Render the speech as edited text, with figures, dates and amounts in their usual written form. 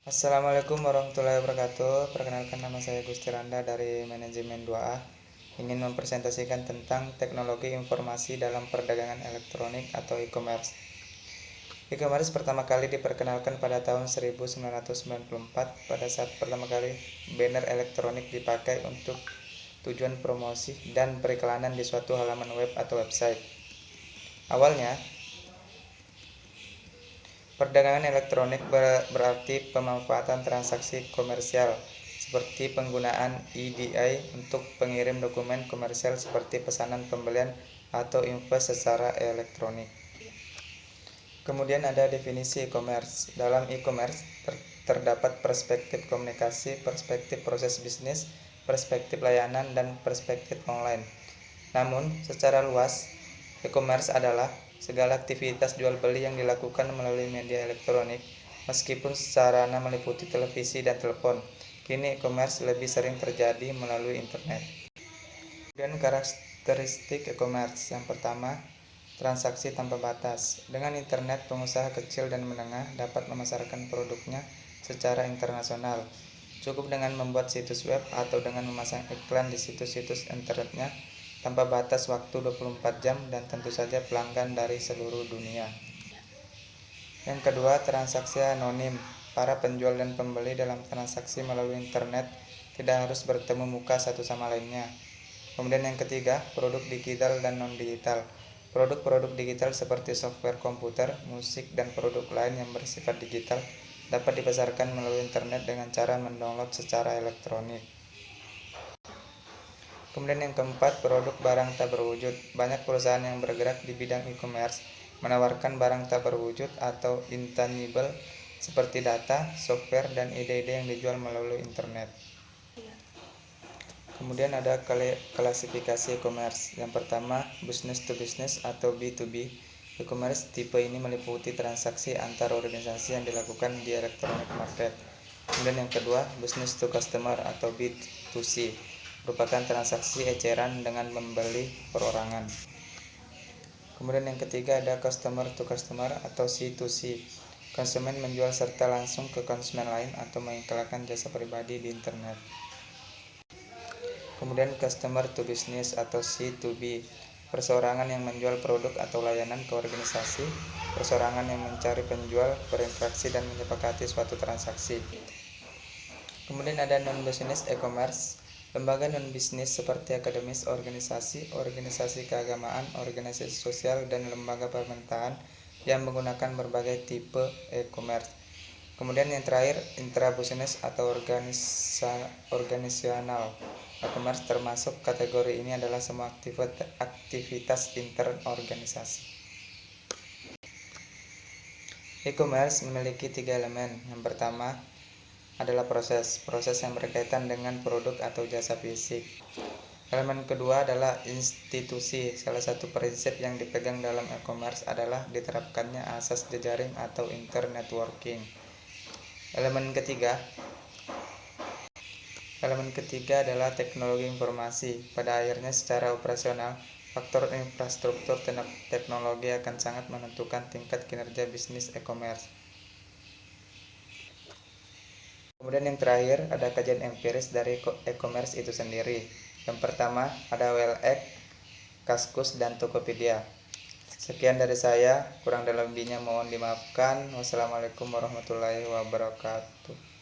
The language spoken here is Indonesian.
Assalamualaikum warahmatullahi wabarakatuh. Perkenalkan, nama saya Gusti Randa dari Manajemen 2A. Ingin mempresentasikan tentang teknologi informasi dalam perdagangan elektronik atau e-commerce. E-commerce pertama kali diperkenalkan pada tahun 1994 pada saat pertama kali banner elektronik dipakai untuk tujuan promosi dan periklanan di suatu halaman web atau website. Awalnya, perdagangan elektronik berarti pemanfaatan transaksi komersial seperti penggunaan EDI untuk pengirim dokumen komersial seperti pesanan pembelian atau invoice secara elektronik. Kemudian ada definisi e-commerce. Dalam e-commerce terdapat perspektif komunikasi, perspektif proses bisnis, perspektif layanan, dan perspektif online. Namun, secara luas, e-commerce adalah segala aktivitas jual beli yang dilakukan melalui media elektronik, meskipun sarana meliputi televisi dan telepon. Kini e-commerce lebih sering terjadi melalui internet. Kemudian karakteristik e-commerce. Yang pertama, transaksi tanpa batas. Dengan internet, pengusaha kecil dan menengah dapat memasarkan produknya secara internasional. Cukup dengan membuat situs web atau dengan memasang iklan di situs-situs internetnya tanpa batas waktu 24 jam dan tentu saja pelanggan dari seluruh dunia. Yang kedua, transaksi anonim. Para penjual dan pembeli dalam transaksi melalui internet tidak harus bertemu muka satu sama lainnya. Kemudian yang ketiga, produk digital dan non-digital. Produk-produk digital seperti software komputer, musik, dan produk lain yang bersifat digital dapat dipasarkan melalui internet dengan cara mendownload secara elektronik. Kemudian yang keempat, produk barang tak berwujud. Banyak perusahaan yang bergerak di bidang e-commerce menawarkan barang tak berwujud atau intangible seperti data, software, dan ide-ide yang dijual melalui internet. Kemudian ada klasifikasi e-commerce. Yang pertama, business to business atau B2B. E-commerce tipe ini meliputi transaksi antar organisasi yang dilakukan di electronic market. Kemudian yang kedua, business to customer atau B2C, merupakan transaksi eceran dengan membeli perorangan. Kemudian yang ketiga ada customer to customer atau C2C. Konsumen menjual serta langsung ke konsumen lain atau mengiklankan jasa pribadi di internet. Kemudian customer to business atau C2B, perseorangan yang menjual produk atau layanan ke organisasi, perseorangan yang mencari penjual, berinteraksi dan menyepakati suatu transaksi. Kemudian ada non-business e-commerce, lembaga non-bisnis seperti akademis, organisasi keagamaan, organisasi sosial, dan lembaga pemerintahan yang menggunakan berbagai tipe e-commerce. Kemudian yang terakhir, intra-business atau organisasional e-commerce. Termasuk kategori ini adalah semua aktivitas interorganisasi. E-commerce memiliki 3 elemen. Yang pertama adalah proses yang berkaitan dengan produk atau jasa fisik. Elemen kedua adalah institusi. Salah satu prinsip yang dipegang dalam e-commerce adalah diterapkannya asas jejaring atau internetworking. Elemen ketiga adalah teknologi informasi. Pada akhirnya secara operasional, faktor infrastruktur teknologi akan sangat menentukan tingkat kinerja bisnis e-commerce. Kemudian yang terakhir ada kajian empiris dari e-commerce itu sendiri. Yang pertama ada OLX, Kaskus, dan Tokopedia. Sekian dari saya, kurang dan lebihnya mohon dimaafkan. Wassalamualaikum warahmatullahi wabarakatuh.